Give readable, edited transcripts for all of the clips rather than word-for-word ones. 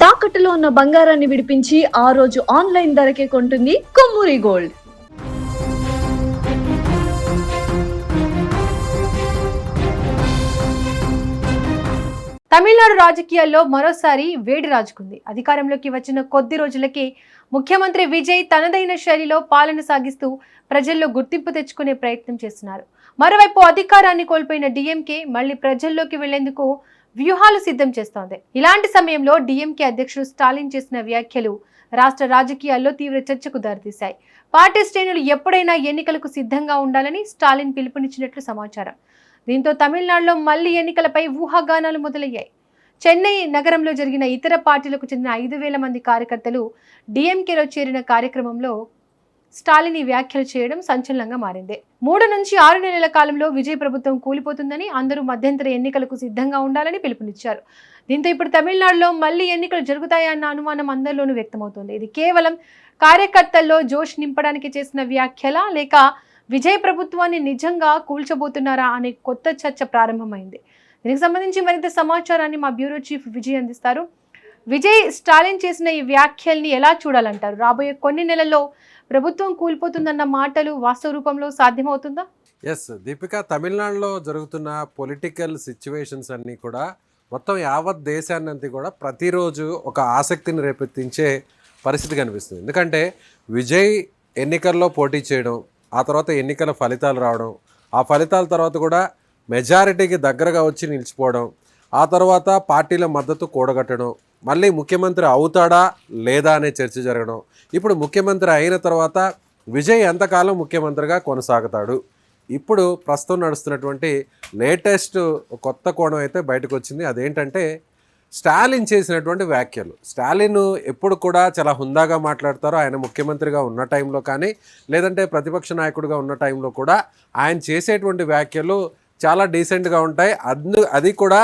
తాకట్టులో ఉన్న బంగారాన్ని విడిపించి ఆ రోజు ఆన్లైన్ ధరకే కొంటుంది కొమ్మూరి గోల్డ్. తమిళనాడు రాజకీయాల్లో మరోసారి వేడి రాజుకుంది. అధికారంలోకి వచ్చిన కొద్ది రోజులకే ముఖ్యమంత్రి విజయ్ తనదైన శైలిలో పాలన సాగిస్తూ ప్రజల్లో గుర్తింపు తెచ్చుకునే ప్రయత్నం చేస్తున్నారు. మరోవైపు అధికారాన్ని కోల్పోయిన డిఎంకే మళ్లీ ప్రజల్లోకి వెళ్లేందుకు వ్యూహాలు సిద్ధం చేస్తోంది. ఇలాంటి సమయంలో డిఎంకే అధ్యక్షుడు స్టాలిన్ చేసిన వ్యాఖ్యలు రాష్ట్ర రాజకీయాల్లో తీవ్ర చర్చకు దారితీశాయి. పార్టీ శ్రేణులు ఎప్పుడైనా ఎన్నికలకు సిద్ధంగా ఉండాలని స్టాలిన్ పిలుపునిచ్చినట్లు సమాచారం. దీంతో తమిళనాడులో మళ్లీ ఎన్నికలపై ఊహాగానాలు మొదలయ్యాయి. చెన్నై నగరంలో జరిగిన ఇతర పార్టీలకు చెందిన 5,000 మంది కార్యకర్తలు డిఎంకేలో చేరిన కార్యక్రమంలో స్టాలిన్ ఈ వ్యాఖ్యలు చేయడం సంచలనంగా మారింది. 3 నుంచి 6 నెలల కాలంలో విజయ్ ప్రభుత్వం కూలిపోతుందని, అందరూ మధ్యంతర ఎన్నికలకు సిద్ధంగా ఉండాలని పిలుపునిచ్చారు. దీంతో ఇప్పుడు తమిళనాడులో మళ్లీ ఎన్నికలు జరుగుతాయన్న అనుమానం అందరిలోనూ వ్యక్తమవుతోంది. ఇది కేవలం కార్యకర్తల్లో జోష్ నింపడానికి చేసిన వ్యాఖ్యలా, లేక విజయ్ ప్రభుత్వాన్ని నిజంగా కూల్చబోతున్నారా అనే కొత్త చర్చ ప్రారంభమైంది. దీనికి సంబంధించి మరింత సమాచారాన్ని మా బ్యూరో చీఫ్ విజయ్ అందిస్తారు. విజయ్, స్టాలిన్ చేసిన ఈ వ్యాఖ్యల్ని ఎలా చూడాలంటారు? రాబోయే కొన్ని నెలల్లో ప్రభుత్వం కూలిపోతుందన్న మాటలు వాస్తవ రూపంలో సాధ్యమవుతుందా? ఎస్ దీపిక, తమిళనాడులో జరుగుతున్న పొలిటికల్ సిచ్యువేషన్స్ అన్నీ కూడా మొత్తం యావత్ దేశాన్ని కూడా ప్రతిరోజు ఒక ఆసక్తిని రేపెత్తించే పరిస్థితి కనిపిస్తుంది. ఎందుకంటే విజయ్ ఎన్నికల్లో పోటీ చేయడం, ఆ తర్వాత ఎన్నికల ఫలితాలు రావడం, ఆ ఫలితాల తర్వాత కూడా మెజారిటీకి దగ్గరగా వచ్చి నిలిచిపోవడం, ఆ తర్వాత పార్టీల మద్దతు కూడగట్టడం, మళ్ళీ ముఖ్యమంత్రి అవుతాడా లేదా అనే చర్చ జరగడం, ఇప్పుడు ముఖ్యమంత్రి అయిన తర్వాత విజయ్ ఎంతకాలం ముఖ్యమంత్రిగా కొనసాగుతాడు, ఇప్పుడు ప్రస్తుతం నడుస్తున్నటువంటి లేటెస్ట్ కొత్త కోణం అయితే బయటకు వచ్చింది. అదేంటంటే స్టాలిన్ చేసినటువంటి వ్యాఖ్యలు. స్టాలిన్ ఎప్పుడు కూడా చాలా హుందాగా మాట్లాడతారు. ఆయన ముఖ్యమంత్రిగా ఉన్న టైంలో కానీ, లేదంటే ప్రతిపక్ష నాయకుడిగా ఉన్న టైంలో కూడా ఆయన చేసేటువంటి వ్యాఖ్యలు చాలా డీసెంట్గా ఉంటాయి. అది కూడా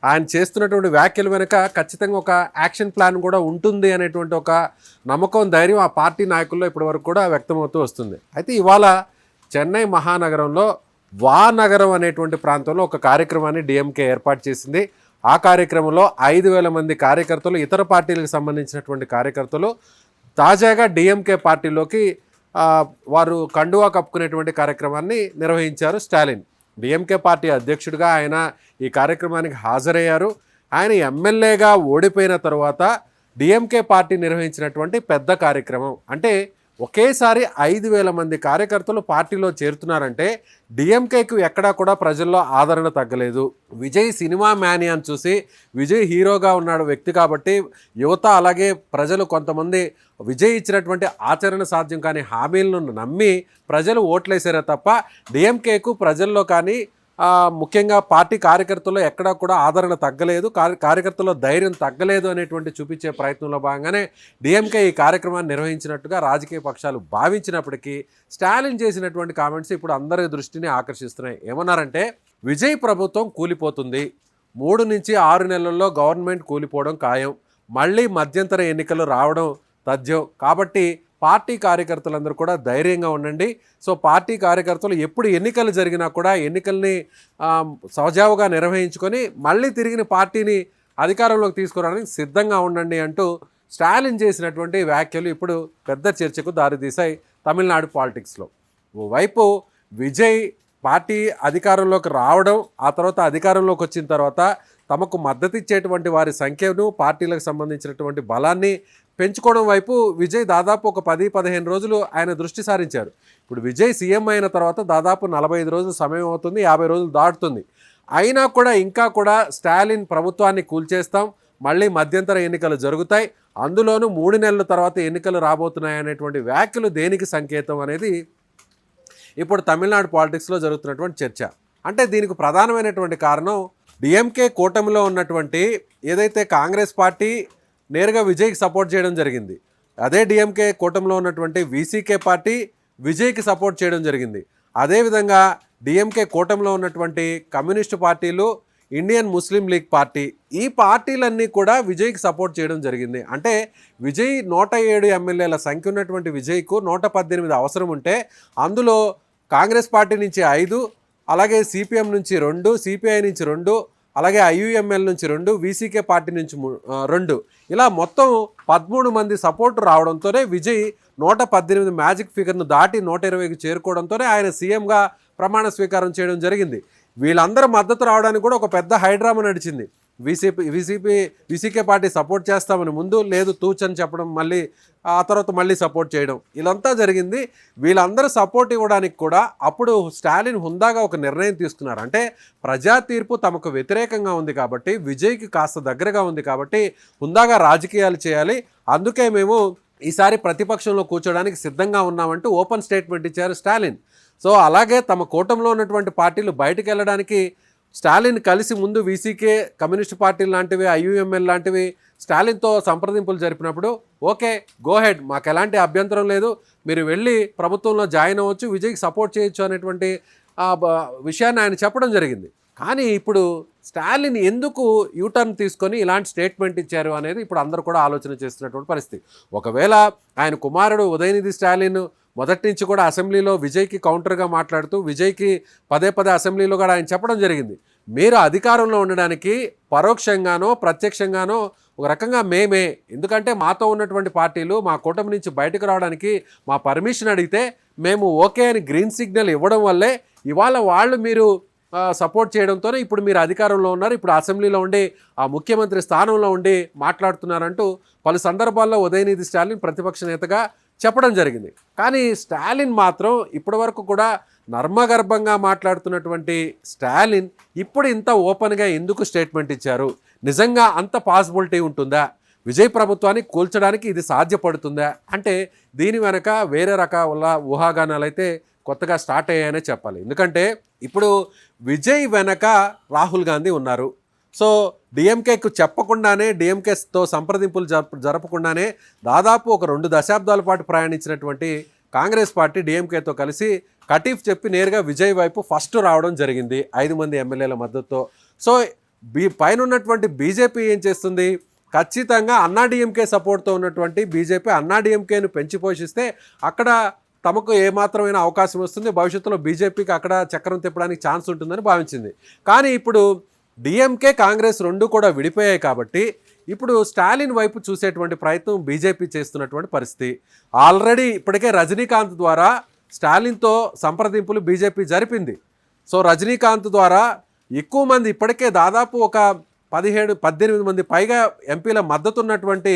ఆయన చేస్తున్నటువంటి వ్యాఖ్యల వెనుక ఖచ్చితంగా ఒక యాక్షన్ ప్లాన్ కూడా ఉంటుంది అనేటువంటి ఒక నమ్మకం, ధైర్యం ఆ పార్టీ నాయకుల్లో ఇప్పటివరకు కూడా వ్యక్తమవుతూ వస్తుంది. అయితే ఇవాళ చెన్నై మహానగరంలో వానగరం అనేటువంటి ప్రాంతంలో ఒక కార్యక్రమాన్ని డిఎంకే ఏర్పాటు చేసింది. ఆ కార్యక్రమంలో 5,000 మంది కార్యకర్తలు, ఇతర పార్టీలకు సంబంధించినటువంటి కార్యకర్తలు తాజాగా డిఎంకే పార్టీలోకి వారు కండువా కప్పుకునేటువంటి కార్యక్రమాన్ని నిర్వహించారు. స్టాలిన్ డిఎంకే పార్టీ అధ్యక్షుడిగా ఆయన ఈ కార్యక్రమానికి హాజరయ్యారు. ఆయన ఎమ్మెల్యేగా ఓడిపోయిన తర్వాత డిఎంకే పార్టీ నిర్వహించినటువంటి పెద్ద కార్యక్రమం. అంటే ఒకేసారి 5,000 మంది కార్యకర్తలు పార్టీలో చేరుతున్నారంటే డిఎంకేకు ఎక్కడా కూడా ప్రజల్లో ఆదరణ తగ్గలేదు. విజయ్ సినిమా మ్యానియాని చూసి, విజయ్ హీరోగా ఉన్నాడు వ్యక్తి కాబట్టి యువత అలాగే ప్రజలు కొంతమంది విజయ్ ఇచ్చినటువంటి ఆచరణ సాధ్యం కానీ హామీలను నమ్మి ప్రజలు ఓట్లేసారే తప్ప డిఎంకేకు ప్రజల్లో కానీ ముఖ్యంగా పార్టీ కార్యకర్తల్లో ఎక్కడా కూడా ఆదరణ తగ్గలేదు, కార్యకర్తల్లో ధైర్యం తగ్గలేదు అనేటువంటి చూపించే ప్రయత్నంలో భాగంగానే డిఎంకే ఈ కార్యక్రమాన్ని నిర్వహించినట్టుగా రాజకీయ పక్షాలు భావించినప్పటికీ స్టాలిన్ చేసినటువంటి కామెంట్స్ ఇప్పుడు అందరి దృష్టిని ఆకర్షిస్తున్నాయి. ఏమన్నారంటే, విజయ్ ప్రభుత్వం కూలిపోతుంది, 3 నుంచి 6 నెలల్లో గవర్నమెంట్ కూలిపోవడం ఖాయం, మళ్ళీ మధ్యంతర ఎన్నికలు రావడం తథ్యం, కాబట్టి పార్టీ కార్యకర్తలందరూ కూడా ధైర్యంగా ఉండండి. సో పార్టీ కార్యకర్తలు ఎప్పుడు ఎన్నికలు జరిగినా కూడా ఎన్నికల్ని సజావుగా నిర్వహించుకొని మళ్ళీ తిరిగిన పార్టీని అధికారంలోకి తీసుకురావడానికి సిద్ధంగా ఉండండి అంటూ స్టాలిన్ చేసినటువంటి వ్యాఖ్యలు ఇప్పుడు పెద్ద చర్చకు దారితీశాయి తమిళనాడు పాలిటిక్స్లో. ఓవైపు విజయ్ పార్టీ అధికారంలోకి రావడం, ఆ తర్వాత అధికారంలోకి వచ్చిన తర్వాత తమకు మద్దతు ఇచ్చేటువంటి వారి సంఖ్యను, పార్టీలకు సంబంధించినటువంటి బలాన్ని పెంచుకోవడం వైపు విజయ్ దాదాపు ఒక 10-15 రోజులు ఆయన దృష్టి సారించారు. ఇప్పుడు విజయ్ సీఎం అయిన తర్వాత దాదాపు 45 రోజులు సమయం అవుతుంది, 50 రోజులు దాటుతుంది. అయినా కూడా ఇంకా కూడా స్టాలిన్ ప్రభుత్వాన్ని కూల్చేస్తాం, మళ్ళీ మధ్యంతర ఎన్నికలు జరుగుతాయి, అందులోనూ 3 నెలల తర్వాత ఎన్నికలు రాబోతున్నాయి అనేటువంటి వ్యాఖ్యలు దేనికి సంకేతం అనేది ఇప్పుడు తమిళనాడు పాలిటిక్స్లో జరుగుతున్నటువంటి చర్చ. అంటే దీనికి ప్రధానమైనటువంటి కారణం డిఎంకే కూటమిలో ఉన్నటువంటి ఏదైతే కాంగ్రెస్ పార్టీ నేరుగా విజయ్కి సపోర్ట్ చేయడం జరిగింది, అదే డిఎంకే కూటమిలో ఉన్నటువంటి వీసీకే పార్టీ విజయ్కి సపోర్ట్ చేయడం జరిగింది. అదేవిధంగా డిఎంకే కూటమిలో ఉన్నటువంటి కమ్యూనిస్టు పార్టీలు, ఇండియన్ ముస్లిం లీగ్ పార్టీ, ఈ పార్టీలన్నీ కూడా విజయ్కి సపోర్ట్ చేయడం జరిగింది. అంటే విజయ్ 107 ఎమ్మెల్యేల సంఖ్య ఉన్నటువంటి విజయ్కు 118 అవసరం ఉంటే అందులో కాంగ్రెస్ పార్టీ నుంచి 5, అలాగే సిపిఎం నుంచి 2, సిపిఐ నుంచి 2, అలాగే ఐయుఎంఎల్ నుంచి 2, వీసీకే పార్టీ నుంచి 2, ఇలా మొత్తం 13 మంది సపోర్ట్ రావడంతోనే విజయ్ 118 మ్యాజిక్ ఫిగర్ను దాటి 120కి చేరుకోవడంతోనే ఆయన సీఎంగా ప్రమాణ స్వీకారం చేయడం జరిగింది. వీళ్ళందరూ మద్దతు రావడానికి కూడా ఒక పెద్ద హైడ్రామా నడిచింది. వీసీకే పార్టీ సపోర్ట్ చేస్తామని ముందు, లేదు తూచని చెప్పడం, మళ్ళీ ఆ తర్వాత మళ్ళీ సపోర్ట్ చేయడం, ఇదంతా జరిగింది. వీళ్ళందరూ సపోర్ట్ ఇవ్వడానికి కూడా అప్పుడు స్టాలిన్ హుందాగా ఒక నిర్ణయం తీసుకున్నారు. అంటే ప్రజా తీర్పు తమకు వ్యతిరేకంగా ఉంది కాబట్టి, విజయ్కి కాస్త దగ్గరగా ఉంది కాబట్టి హుందాగా రాజకీయాలు చేయాలి, అందుకే మేము ఈసారి ప్రతిపక్షంలో కూర్చోడానికి సిద్ధంగా ఉన్నామంటూ ఓపెన్ స్టేట్మెంట్ ఇచ్చారు స్టాలిన్. సో అలాగే తమ కూటమిలో ఉన్నటువంటి పార్టీలు బయటకు వెళ్ళడానికి స్టాలిన్ కలిసి ముందు వీసీకే, కమ్యూనిస్ట్ పార్టీలు లాంటివి, ఐయుఎంఎల్ లాంటివి స్టాలిన్తో సంప్రదింపులు జరిపినప్పుడు ఓకే గో హెడ్, మాకు ఎలాంటి అభ్యంతరం లేదు, మీరు వెళ్ళి ప్రభుత్వంలో జాయిన్ అవ్వచ్చు, విజయ్కి సపోర్ట్ చేయొచ్చు అనేటువంటి విషయాన్ని ఆయన చెప్పడం జరిగింది. కానీ ఇప్పుడు స్టాలిన్ ఎందుకు యూటర్న్ తీసుకొని ఇలాంటి స్టేట్మెంట్ ఇచ్చారు అనేది ఇప్పుడు అందరూ కూడా ఆలోచన చేస్తున్నటువంటి పరిస్థితి. ఒకవేళ ఆయన కుమారుడు ఉదయనిధి స్టాలిన్ మొదటి నుంచి కూడా అసెంబ్లీలో విజయ్కి కౌంటర్గా మాట్లాడుతూ విజయ్కి పదే అసెంబ్లీలో కూడా ఆయన చెప్పడం జరిగింది, మీరు అధికారంలో ఉండడానికి పరోక్షంగానో ప్రత్యక్షంగానో ఒక రకంగా మేమే, ఎందుకంటే మాతో ఉన్నటువంటి పార్టీలు మా కూటమి నుంచి బయటకు రావడానికి మా పర్మిషన్ అడిగితే మేము ఓకే అని గ్రీన్ సిగ్నల్ ఇవ్వడం వల్లే ఇవాళ వాళ్ళు మీరు సపోర్ట్ చేయడంతోనే ఇప్పుడు మీరు అధికారంలో ఉన్నారు, ఇప్పుడు అసెంబ్లీలో ఉండి ఆ ముఖ్యమంత్రి స్థానంలో ఉండి మాట్లాడుతున్నారంటూ పలు సందర్భాల్లో ఉదయనిధి స్టాలిన్ ప్రతిపక్ష నేతగా చెప్పడం జరిగింది. కానీ స్టాలిన్ మాత్రం ఇప్పటి వరకు కూడా నర్మగర్భంగా మాట్లాడుతున్నటువంటి స్టాలిన్ ఇప్పుడు ఇంత ఓపెన్గా ఎందుకు స్టేట్మెంట్ ఇచ్చారు? నిజంగా అంత పాసిబిలిటీ ఉంటుందా? విజయ్ ప్రభుత్వాన్ని కూల్చడానికి ఇది సాధ్యపడుతుందా అంటే దీని వెనక వేరే రకాల ఊహాగానాలు అయితే కొత్తగా స్టార్ట్ అయ్యాయనే చెప్పాలి. ఎందుకంటే ఇప్పుడు విజయ్ వెనక రాహుల్ గాంధీ ఉన్నారు. సో డిఎంకేకు చెప్పకుండానే, డిఎంకేతో సంప్రదింపులు జరపకుండానే దాదాపు ఒక 2 దశాబ్దాల పాటు ప్రయాణించినటువంటి కాంగ్రెస్ పార్టీ డిఎంకేతో కలిసి కటీఫ్ చెప్పి నేరుగా విజయ్ వైపు ఫస్ట్ రావడం జరిగింది 5 మంది ఎమ్మెల్యేల మద్దతుతో. సో పైన ఉన్నటువంటి బీజేపీ ఏం చేస్తుంది? ఖచ్చితంగా అన్నాడీఎంకే సపోర్ట్తో ఉన్నటువంటి బీజేపీ అన్నాడీఎంకేను పెంచి పోషిస్తే అక్కడ తమకు ఏమాత్రమైన అవకాశం వస్తుంది, భవిష్యత్తులో బీజేపీకి అక్కడ చక్రం తిప్పడానికి ఛాన్స్ ఉంటుందని భావించింది. కానీ ఇప్పుడు డిఎంకే, కాంగ్రెస్ 2 కూడా విడిపోయాయి కాబట్టి ఇప్పుడు స్టాలిన్ వైపు చూసేటువంటి ప్రయత్నం బీజేపీ చేస్తున్నటువంటి పరిస్థితి. ఆల్రెడీ ఇప్పటికే రజనీకాంత్ ద్వారా స్టాలిన్తో సంప్రదింపులు బీజేపీ జరిపింది. సో రజనీకాంత్ ద్వారా ఎక్కువ మంది, ఇప్పటికే దాదాపు ఒక 17-18 మంది పైగా ఎంపీల మద్దతు ఉన్నటువంటి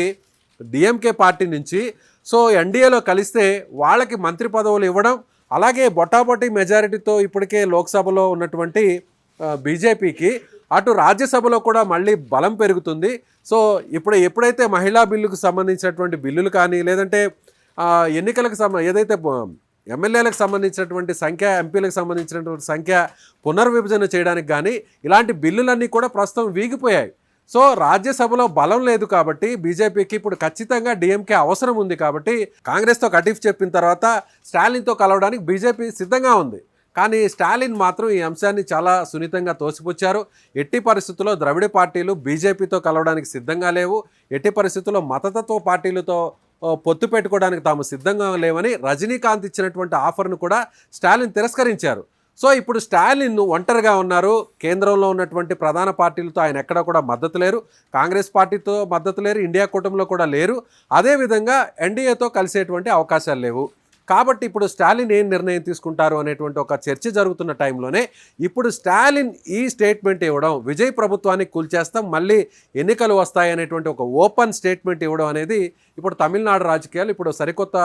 డిఎంకే పార్టీ నుంచి సో ఎన్డీఏలో కలిస్తే వాళ్ళకి మంత్రి పదవులు ఇవ్వడం, అలాగే బొటాబొటీ మెజారిటీతో ఇప్పటికే లోక్సభలో ఉన్నటువంటి బీజేపీకి అటు రాజ్యసభలో కూడా మళ్ళీ బలం పెరుగుతుంది. సో ఎప్పుడైతే మహిళా బిల్లుకు సంబంధించినటువంటి బిల్లులు కానీ, లేదంటే ఎన్నికలకు ఏదైతే ఎమ్మెల్యేలకు సంబంధించినటువంటి సంఖ్య, ఎంపీలకు సంబంధించినటువంటి సంఖ్య పునర్విభజన చేయడానికి కానీ ఇలాంటి బిల్లులన్నీ కూడా ప్రస్తుతం వీగిపోయాయి. సో రాజ్యసభలో బలం లేదు కాబట్టి బీజేపీకి ఇప్పుడు ఖచ్చితంగా డిఎంకే అవసరం ఉంది కాబట్టి కాంగ్రెస్తో కటీఫ్ చెప్పిన తర్వాత స్టాలిన్తో కలవడానికి బీజేపీ సిద్ధంగా ఉంది. కానీ స్టాలిన్ మాత్రం ఈ అంశాన్ని చాలా సున్నితంగా తోసిపుచ్చారు. ఎట్టి పరిస్థితుల్లో ద్రవిడ పార్టీలు బీజేపీతో కలవడానికి సిద్ధంగా లేవు, ఎట్టి పరిస్థితుల్లో మతతత్వ పార్టీలతో పొత్తు పెట్టుకోవడానికి తాము సిద్ధంగా లేవని రజనీకాంత్ ఇచ్చినటువంటి ఆఫర్ను కూడా స్టాలిన్ తిరస్కరించారు. సో ఇప్పుడు స్టాలిన్ ఒంటరిగా ఉన్నారు. కేంద్రంలో ఉన్నటువంటి ప్రధాన పార్టీలతో ఆయన ఎక్కడ కూడా మద్దతు లేరు, కాంగ్రెస్ పార్టీతో మద్దతు లేరు, ఇండియా కూటమిలో కూడా లేరు, అదేవిధంగా ఎన్డీఏతో కలిసేటువంటి అవకాశాలు లేవు. కాబట్టి ఇప్పుడు స్టాలిన్ ఏం నిర్ణయం తీసుకుంటారు అనేటువంటి ఒక చర్చ జరుగుతున్న టైంలోనే ఇప్పుడు స్టాలిన్ ఈ స్టేట్మెంట్ ఇవ్వడం, విజయ్ ప్రభుత్వాన్ని కూల్చేస్తాం, మళ్ళీ ఎన్నికలు వస్తాయనేటువంటి ఒక ఓపెన్ స్టేట్మెంట్ ఇవ్వడం అనేది ఇప్పుడు తమిళనాడు రాజకీయాలు ఇప్పుడు సరికొత్త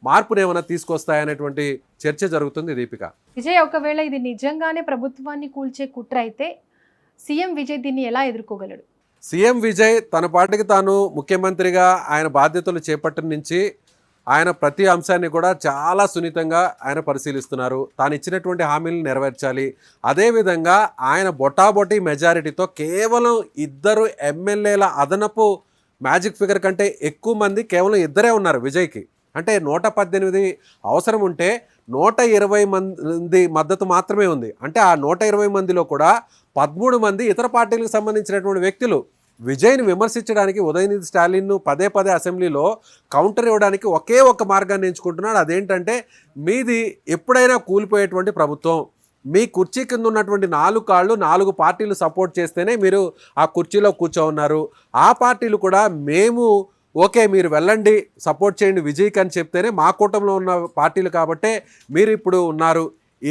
మార్పును ఏమైనా తీసుకొస్తాయనేటువంటి చర్చ జరుగుతుంది. దీపిక, విజయ్ ఒకవేళ ఇది నిజంగానే ప్రభుత్వాన్ని కూల్చే కుట్ర అయితే సీఎం విజయ్ దీన్ని ఎలా ఎదుర్కోగలడు? సీఎం విజయ్ తన పార్టీకి తాను ముఖ్యమంత్రిగా ఆయన బాధ్యతలు చేపట్టిన నుంచి ఆయన ప్రతి అంశాన్ని కూడా చాలా సున్నితంగా ఆయన పరిశీలిస్తున్నారు. తాను ఇచ్చినటువంటి హామీలను నెరవేర్చాలి. అదేవిధంగా ఆయన బొటాబొటీ మెజారిటీతో కేవలం 2 ఎమ్మెల్యేల అదనపు మ్యాజిక్ ఫిగర్ కంటే ఎక్కువ మంది కేవలం 2 ఉన్నారు విజయ్కి. అంటే 118 అవసరం ఉంటే 120 మంది మద్దతు మాత్రమే ఉంది. అంటే ఆ 120 మందిలో కూడా 13 మంది ఇతర పార్టీలకు సంబంధించినటువంటి వ్యక్తులు. విజయ్ని విమర్శించడానికి ఉదయనిధి స్టాలిన్ను పదే అసెంబ్లీలో కౌంటర్ ఇవ్వడానికి ఒకే ఒక మార్గాన్ని ఎంచుకుంటున్నాడు. అదేంటంటే మీది ఎప్పుడైనా కూలిపోయేటువంటి ప్రభుత్వం, మీ కుర్చీ కింద ఉన్నటువంటి 4 కాళ్ళు 4 పార్టీలు సపోర్ట్ చేస్తేనే మీరు ఆ కుర్చీలో కూర్చోన్నారు. ఆ పార్టీలు కూడా మేము ఓకే మీరు వెళ్ళండి సపోర్ట్ చేయండి విజయ్కి అని చెప్తేనే మా కూటమిలో ఉన్న పార్టీలు కాబట్టే మీరు ఇప్పుడు ఉన్నారు.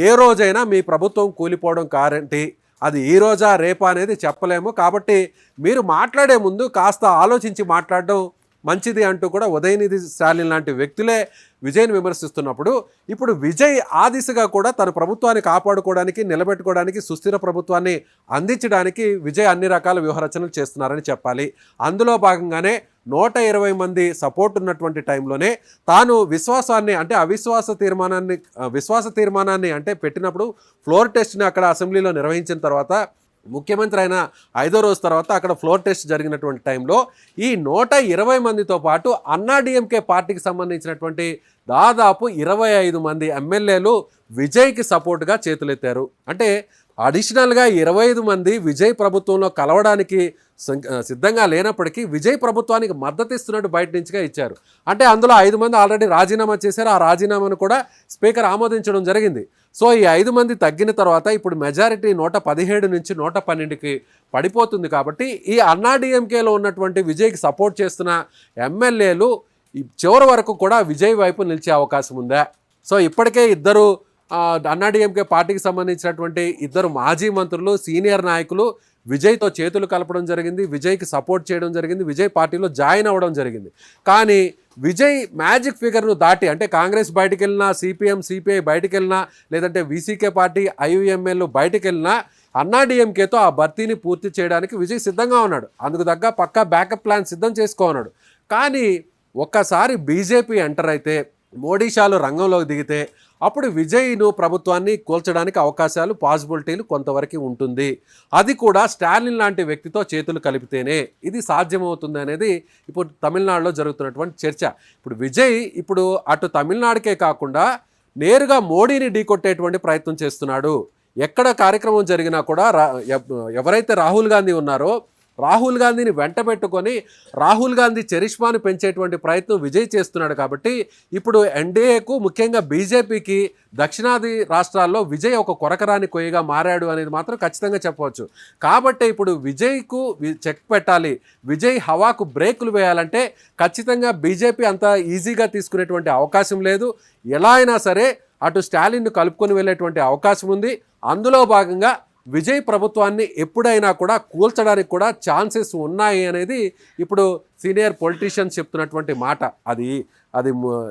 ఏ రోజైనా మీ ప్రభుత్వం కూలిపోవడం గ్యారంటీ. అది ఈ రోజా రేపా అనేది చెప్పలేము. కాబట్టి మీరు మాట్లాడే ముందు కాస్త ఆలోచించి మాట్లాడడం మంచిది అంటూ కూడా ఉదయనిధి స్టాలిన్ లాంటి వ్యక్తులే విజయ్ని విమర్శిస్తున్నప్పుడు ఇప్పుడు విజయ్ ఆ దిశగా కూడా తన ప్రభుత్వాన్ని కాపాడుకోవడానికి నిలబెట్టుకోవడానికి సుస్థిర ప్రభుత్వాన్ని అందించడానికి విజయ్ అన్ని రకాల వ్యూహరచనలు చేస్తున్నారని చెప్పాలి. అందులో భాగంగానే 120 మంది సపోర్ట్ ఉన్నటువంటి టైంలోనే తాను విశ్వాసాన్ని అంటే విశ్వాస తీర్మానాన్ని అంటే పెట్టినప్పుడు ఫ్లోర్ టెస్ట్ని అక్కడ అసెంబ్లీలో నిర్వహించిన తర్వాత ముఖ్యమంత్రి అయిన 5వ రోజు తర్వాత అక్కడ ఫ్లోర్ టెస్ట్ జరిగినటువంటి టైంలో ఈ 120 మందితో పాటు అన్నాడీఎంకే పార్టీకి సంబంధించినటువంటి దాదాపు 25 మంది ఎమ్మెల్యేలు విజయ్కి సపోర్ట్గా చేతులెత్తారు. అంటే అడిషనల్గా 25 మంది విజయ్ ప్రభుత్వంలో కలవడానికి సిద్ధంగా లేనప్పటికీ విజయ్ ప్రభుత్వానికి మద్దతు ఇస్తున్నట్టు బయట నుంచిగా ఇచ్చారు. అంటే అందులో 5 మంది ఆల్రెడీ రాజీనామా చేశారు. ఆ రాజీనామాను కూడా స్పీకర్ ఆమోదించడం జరిగింది. సో ఈ 5 మంది తగ్గిన తర్వాత ఇప్పుడు మెజారిటీ 117 నుంచి 112కి పడిపోతుంది. కాబట్టి ఈ అన్నాడీఎంకేలో ఉన్నటువంటి విజయ్కి సపోర్ట్ చేస్తున్న ఎమ్మెల్యేలు చివరి వరకు కూడా విజయ్ వైపు నిలిచే అవకాశం ఉందా? సో ఇప్పటికే ఇద్దరు అన్నాడీఎంకే పార్టీకి సంబంధించినటువంటి 2 మాజీ మంత్రులు సీనియర్ నాయకులు విజయ్తో చేతులు కలపడం జరిగింది, విజయ్కి సపోర్ట్ చేయడం జరిగింది, విజయ్ పార్టీలో జాయిన్ అవ్వడం జరిగింది. కానీ విజయ్ మ్యాజిక్ ఫిగర్ను దాటి అంటే కాంగ్రెస్ బయటికి వెళ్ళినా, సిపిఎం సిపిఐ బయటికి వెళ్ళినా, లేదంటే వీసీకే పార్టీ ఐయుఎంఎల్ బయటికి వెళ్ళినా అన్నాడీఎంకేతో ఆ భర్తీని పూర్తి చేయడానికి విజయ్ సిద్ధంగా ఉన్నాడు. అందుకు తగ్గ పక్కా బ్యాకప్ ప్లాన్ సిద్ధం చేసుకోన్నాడు. కానీ ఒక్కసారి బీజేపీ ఎంటర్ అయితే, మోడీ షాలు రంగంలోకి దిగితే అప్పుడు విజయ్ను ప్రభుత్వాన్ని కూల్చడానికి అవకాశాలు పాసిబిలిటీలు కొంతవరకు ఉంటుంది. అది కూడా స్టాలిన్ లాంటి వ్యక్తితో చేతులు కలిపితేనే ఇది సాధ్యమవుతుంది అనేది ఇప్పుడు తమిళనాడులో జరుగుతున్నటువంటి చర్చ. ఇప్పుడు విజయ్ ఇప్పుడు అటు తమిళనాడుకే కాకుండా నేరుగా మోడీని ఢీకొట్టేటువంటి ప్రయత్నం చేస్తున్నాడు. ఎక్కడ కార్యక్రమం జరిగినా కూడా ఎవరైతే రాహుల్ గాంధీ ఉన్నారో రాహుల్ గాంధీని వెంట పెట్టుకొని రాహుల్ గాంధీ చరిష్మాను పెంచేటువంటి ప్రయత్నం విజయ్ చేస్తున్నాడు. కాబట్టి ఇప్పుడు ఎన్డీఏకు ముఖ్యంగా బీజేపీకి దక్షిణాది రాష్ట్రాల్లో విజయ్ ఒక కొరకరాని కొయ్యగా మారాడు అనేది మాత్రం ఖచ్చితంగా చెప్పవచ్చు. కాబట్టి ఇప్పుడు విజయ్కు చెక్ పెట్టాలి, విజయ్ హవాకు బ్రేకులు వేయాలంటే ఖచ్చితంగా బీజేపీ అంత ఈజీగా తీసుకునేటువంటి అవకాశం లేదు. ఎలా అయినా సరే అటు స్టాలిన్ను కలుపుకొని వెళ్ళేటువంటి అవకాశం ఉంది. అందులో భాగంగా విజయ్ ప్రభుత్వాన్ని ఎప్పుడైనా కూడా కూల్చడానికి కూడా ఛాన్సెస్ ఉన్నాయి అనేది ఇప్పుడు సీనియర్ పొలిటీషియన్స్ చెప్తున్నటువంటి మాట. అది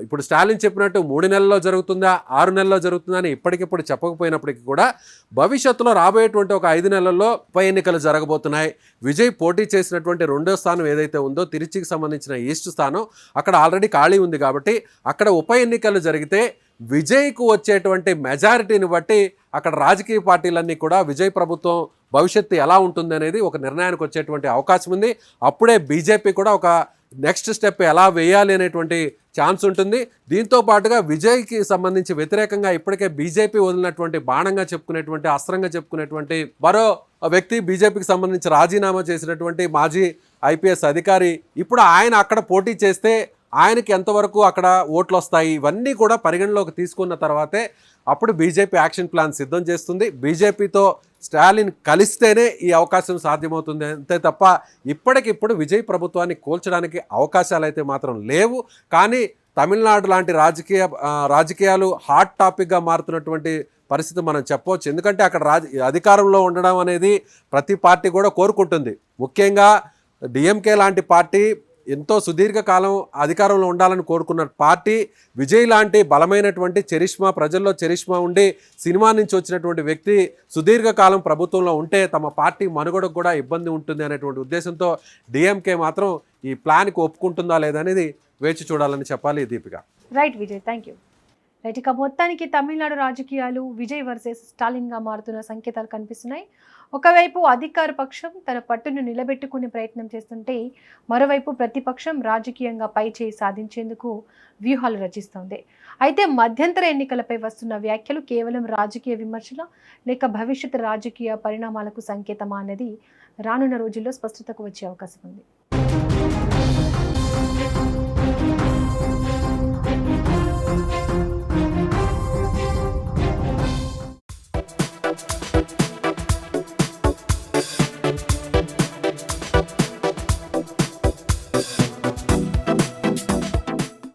ఇప్పుడు స్టాలిన్ చెప్పినట్టు 3 నెలల్లో జరుగుతుందా 6 నెలల్లో జరుగుతుందా అని ఇప్పటికిప్పుడు చెప్పకపోయినప్పటికీ కూడా భవిష్యత్తులో రాబోయేటువంటి ఒక 5 నెలల్లో ఉప ఎన్నికలు జరగబోతున్నాయి. విజయ్ పోటీ చేసినటువంటి 2వ స్థానం ఏదైతే ఉందో తిరుచికి సంబంధించిన ఈస్ట్ స్థానం అక్కడ ఆల్రెడీ ఖాళీ ఉంది. కాబట్టి అక్కడ ఉప ఎన్నికలు జరిగితే విజయ్కు వచ్చేటువంటి మెజారిటీని బట్టి అక్కడ రాజకీయ పార్టీలన్నీ కూడా విజయ్ ప్రభుత్వం భవిష్యత్తు ఎలా ఉంటుంది అనేది ఒక నిర్ణయానికి వచ్చేటువంటి అవకాశం ఉంది. అప్పుడే బీజేపీ కూడా ఒక నెక్స్ట్ స్టెప్ ఎలా వేయాలి అనేటువంటి ఛాన్స్ ఉంటుంది. దీంతో పాటుగా విజయ్కి సంబంధించి వ్యతిరేకంగా ఇప్పటికే బీజేపీ వదిలినటువంటి బాణంగా చెప్పుకునేటువంటి అస్త్రంగా చెప్పుకునేటువంటి మరో వ్యక్తి బీజేపీకి సంబంధించి రాజీనామా చేసినటువంటి మాజీ ఐపీఎస్ అధికారి ఇప్పుడు ఆయన అక్కడ పోటీ చేస్తే ఆయనకి ఎంతవరకు అక్కడ ఓట్లు వస్తాయి ఇవన్నీ కూడా పరిగణలోకి తీసుకున్న తర్వాతే అప్పుడు బీజేపీ యాక్షన్ ప్లాన్ సిద్ధం చేస్తుంది. బీజేపీతో స్టాలిన్ కలిస్తేనే ఈ అవకాశం సాధ్యమవుతుంది. అంతే తప్ప ఇప్పటికిప్పుడు విజయ్ ప్రభుత్వాన్ని కూల్చడానికి అవకాశాలు అయితే మాత్రం లేవు. కానీ తమిళనాడు లాంటి రాజకీయాలు హాట్ టాపిక్గా మారుతున్నటువంటి పరిస్థితి మనం చెప్పవచ్చు. ఎందుకంటే అక్కడ అధికారంలో ఉండడం అనేది ప్రతి పార్టీ కూడా కోరుకుంటుంది. ముఖ్యంగా డిఎంకే లాంటి పార్టీ ఎంతో సుదీర్ఘకాలం అధికారంలో ఉండాలని కోరుకున్న పార్టీ, విజయ్ లాంటి బలమైనటువంటి చరిష్మా ప్రజల్లో చరిష్మా ఉండి సినిమా నుంచి వచ్చినటువంటి వ్యక్తి సుదీర్ఘకాలం ప్రభుత్వంలో ఉంటే తమ పార్టీ మనుగడకు కూడా ఇబ్బంది ఉంటుంది అనేటువంటి ఉద్దేశంతో డిఎంకే మాత్రం ఈ ప్లాన్కి ఒప్పుకుంటుందా లేదనేది వేచి చూడాలని చెప్పాలి. Deepika. Right Vijay, thank you. Right, ఇక మొత్తానికి తమిళనాడు రాజకీయాలు విజయ్ వర్సెస్ స్టాలిన్గా మారుతున్న సంకేతాలు కనిపిస్తున్నాయి. ఒకవైపు అధికార పక్షం తన పట్టును నిలబెట్టుకునే ప్రయత్నం చేస్తుంటే మరోవైపు ప్రతిపక్షం రాజకీయంగా పైచేయి సాధించేందుకు వ్యూహాలు రచిస్తోంది. అయితే మధ్యంతర ఎన్నికలపై వస్తున్న వ్యాఖ్యలు కేవలం రాజకీయ విమర్శల లేక భవిష్యత్ రాజకీయ పరిణామాలకు సంకేతమా అనేది రానున్న రోజుల్లో స్పష్టతకు వచ్చే అవకాశం ఉంది.